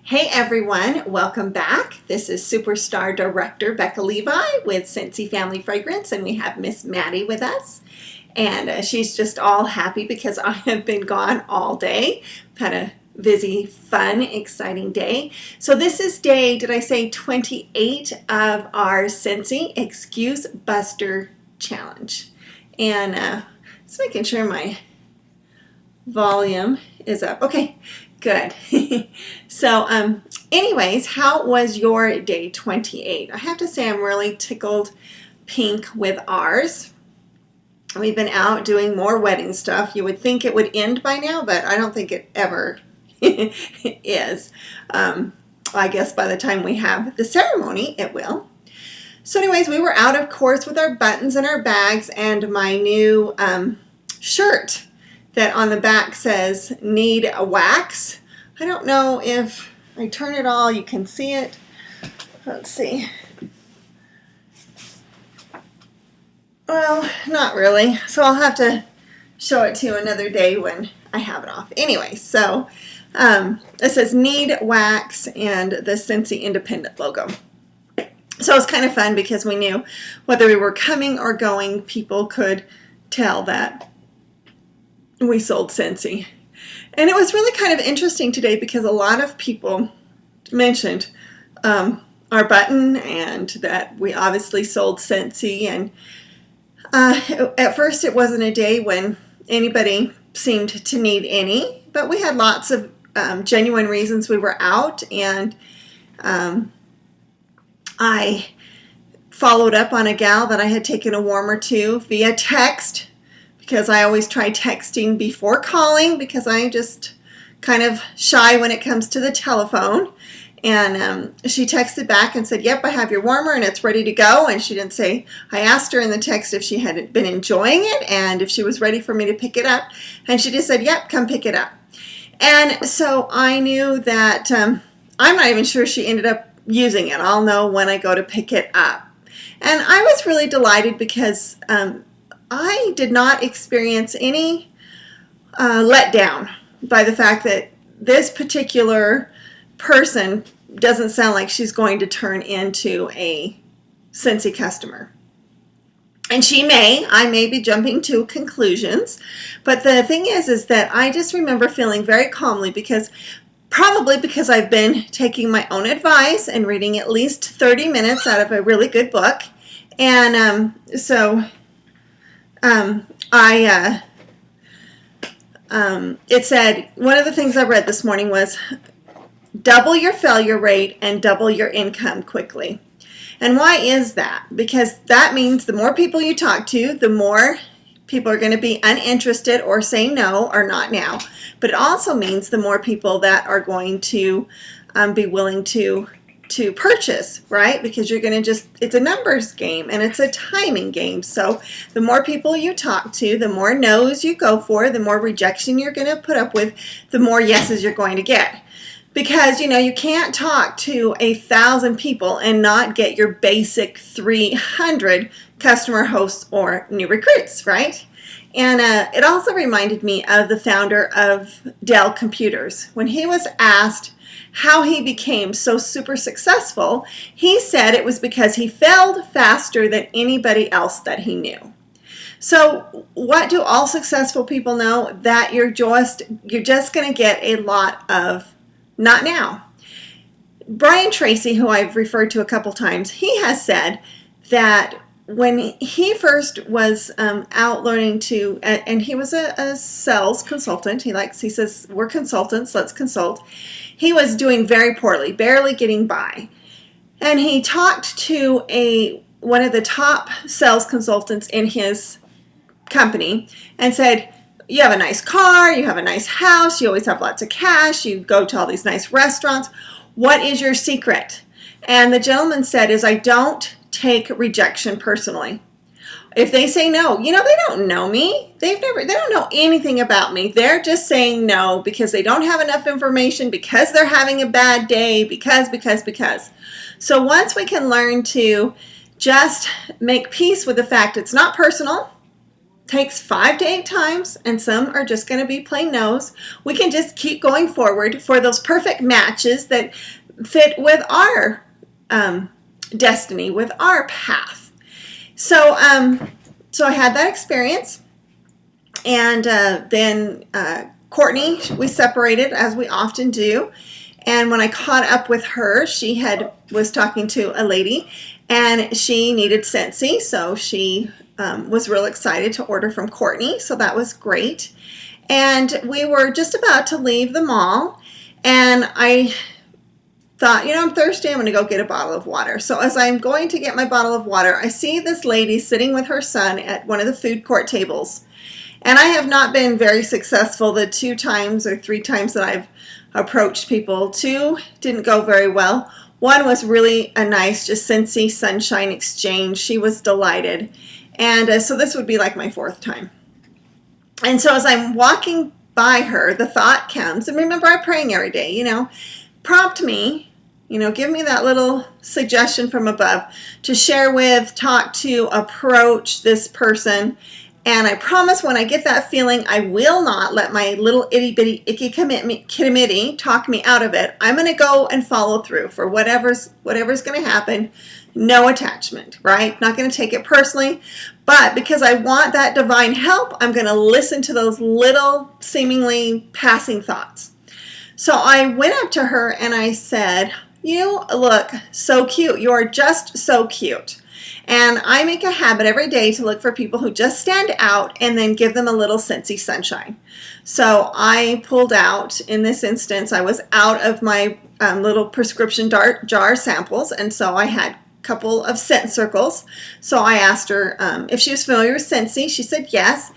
Hey everyone, welcome back. This is Superstar Director Becca Levie with Scentsy Family Fragrance, and we have Miss Maddie with us. And she's just all happy because I have been gone all day. I've had a busy, fun, exciting day. So this is day, did I say 28 of our Scentsy ExcuseBuster challenge. And just making sure my volume is up. Okay. Good. So anyways, how was your day 28? I have to say I'm really tickled pink with ours. We've been out doing more wedding stuff. You would think it would end by now, but I don't think it ever is. I guess by the time we have the ceremony, it will. So anyways, we were out, of course, with our buttons and our bags and my new shirt that on the back says need a wax. I don't know if I turn it all, you can see it. Let's see. Well, not really. So I'll have to show it to you another day when I have it off. Anyway, so it says need wax and the Scentsy Independent logo. So it's kind of fun because we knew whether we were coming or going, people could tell that we sold Scentsy. And it was really kind of interesting today because a lot of people mentioned our button and that we obviously sold Scentsy. And at first it wasn't a day when anybody seemed to need any, but we had lots of genuine reasons we were out. And I followed up on a gal that I had taken a warmer to via text, because I always try texting before calling because I'm just kind of shy when it comes to the telephone. And she texted back and said, yep, I have your warmer and it's ready to go. And she didn't say, I asked her in the text if she had been enjoying it and if she was ready for me to pick it up. And she just said, yep, come pick it up. And so I knew that I'm not even sure she ended up using it. I'll know when I go to pick it up. And I was really delighted because I did not experience any letdown by the fact that this particular person doesn't sound like she's going to turn into a Scentsy customer. And I may be jumping to conclusions, but the thing is that I just remember feeling very calmly probably because I've been taking my own advice and reading at least 30 minutes out of a really good book. And it said, one of the things I read this morning was double your failure rate and double your income quickly. And why is that? Because that means the more people you talk to, the more people are going to be uninterested or say no or not now. But it also means the more people that are going to be willing to purchase, right? Because you're going to it's a numbers game and it's a timing game. So the more people you talk to, the more no's you go for, the more rejection you're going to put up with, the more yeses you're going to get. Because, you can't talk to 1,000 people and not get your basic 300 customer hosts or new recruits, right? And it also reminded me of the founder of Dell Computers. When he was asked how he became so super successful, he said it was because he failed faster than anybody else that he knew. So what do all successful people know? That you're just going to get a lot of not now. Brian Tracy, who I've referred to a couple times, he has said that when he first was out learning and he was a sales consultant, he says, we're consultants, let's consult. He was doing very poorly, barely getting by. And he talked to one of the top sales consultants in his company and said, you have a nice car, you have a nice house, you always have lots of cash, you go to all these nice restaurants. What is your secret? And the gentleman said, I don't take rejection personally. If they say no, they don't know me. They don't know anything about me. They're just saying no because they don't have enough information, because they're having a bad day, because. So once we can learn to just make peace with the fact it's not personal, takes 5 to 8 times, and some are just going to be plain no's. We can just keep going forward for those perfect matches that fit with our destiny, with our path. So, so I had that experience, and then Courtney, we separated as we often do. And when I caught up with her, she was talking to a lady, and she needed Scentsy, so she was real excited to order from Courtney, so that was great. And we were just about to leave the mall, and I thought, I'm thirsty, I'm going to go get a bottle of water. So as I'm going to get my bottle of water, I see this lady sitting with her son at one of the food court tables. And I have not been very successful the 2 times or 3 times that I've approached people. 2 didn't go very well. 1 was really a nice, just Scentsy sunshine exchange. She was delighted. And so this would be like my 4th time. And so as I'm walking by her, the thought comes, and remember, I'm praying every day, prompt me, give me that little suggestion from above to share with, talk to, approach this person. And I promise when I get that feeling, I will not let my little itty bitty icky committee talk me out of it. I'm going to go and follow through for whatever's going to happen. No attachment, right? Not going to take it personally, but because I want that divine help, I'm going to listen to those little seemingly passing thoughts. So I went up to her and I said, "You look so cute. You are just so cute." And I make a habit every day to look for people who just stand out and then give them a little Scentsy sunshine. So I pulled out, in this instance, I was out of my little prescription jar samples, and so I had a couple of scent circles. So I asked her if she was familiar with Scentsy. She said yes.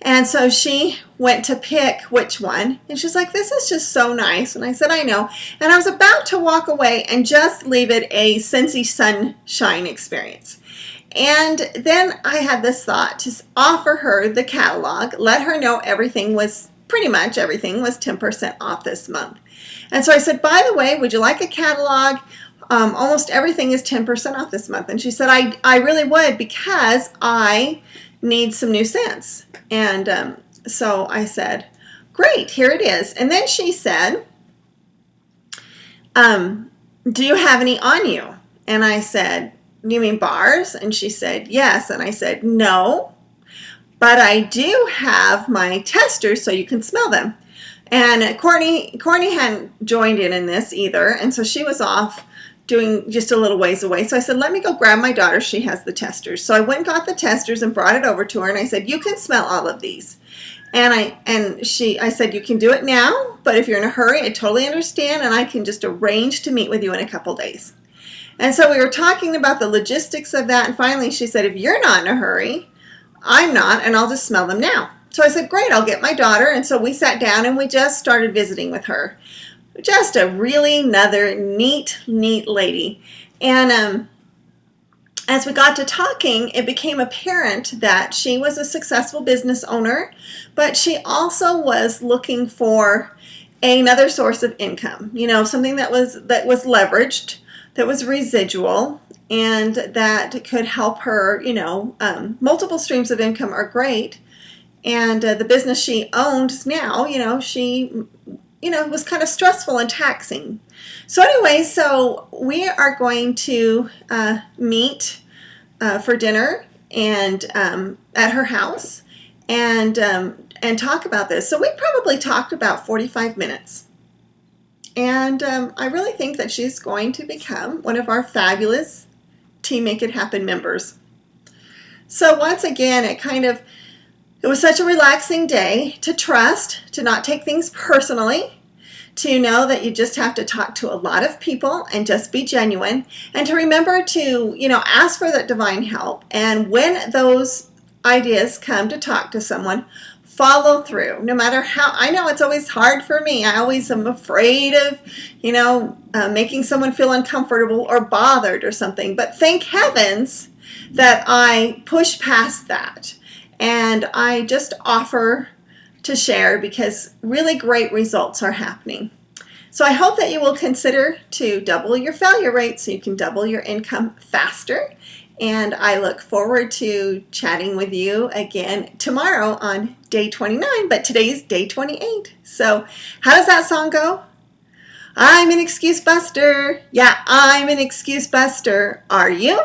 And so she went to pick which one, and she's like, "This is just so nice." And I said, "I know." And I was about to walk away and just leave it a Scentsy sunshine experience. And then I had this thought to offer her the catalog, let her know pretty much everything was 10% off this month. And so I said, "By the way, would you like a catalog? Almost everything is 10% off this month." And she said, I really would, because I need some new scents. And so I said, "Great, here it is." And then she said, "Do you have any on you?" And I said, "You mean bars?" And she said, "Yes." And I said, "No, but I do have my testers so you can smell them." And Courtney hadn't joined in this either, and so she was off doing just a little ways away. So I said, "Let me go grab my daughter. She has the testers." So I went and got the testers and brought it over to her, and I said, "You can smell all of these." And I said, "You can do it now, but if you're in a hurry, I totally understand, and I can just arrange to meet with you in a couple days." And so we were talking about the logistics of that, and finally she said, "If you're not in a hurry, I'm not, and I'll just smell them now." So I said, "Great, I'll get my daughter." And so we sat down and we just started visiting with her. Just a really another neat lady. And as we got to talking, it became apparent that she was a successful business owner, but she also was looking for another source of income, something that was leveraged, that was residual, and that could help her. Multiple streams of income are great. And the business she owns now, she was kind of stressful and taxing. So anyway, so we are going to meet for dinner and at her house and talk about this. So we probably talked about 45 minutes. And I really think that she's going to become one of our fabulous Team Make It Happen members. So once again, it was such a relaxing day to trust, to not take things personally, to know that you just have to talk to a lot of people and just be genuine, and to remember to, ask for that divine help. And when those ideas come to talk to someone, follow through. No matter how, I know it's always hard for me. I always am afraid of, making someone feel uncomfortable or bothered or something. But thank heavens that I push past that. And I just offer to share, because really great results are happening. So I hope that you will consider to double your failure rate so you can double your income faster. And I look forward to chatting with you again tomorrow on day 29, but today's day 28. So how does that song go? I'm an excuse buster. Yeah, I'm an excuse buster. Are you?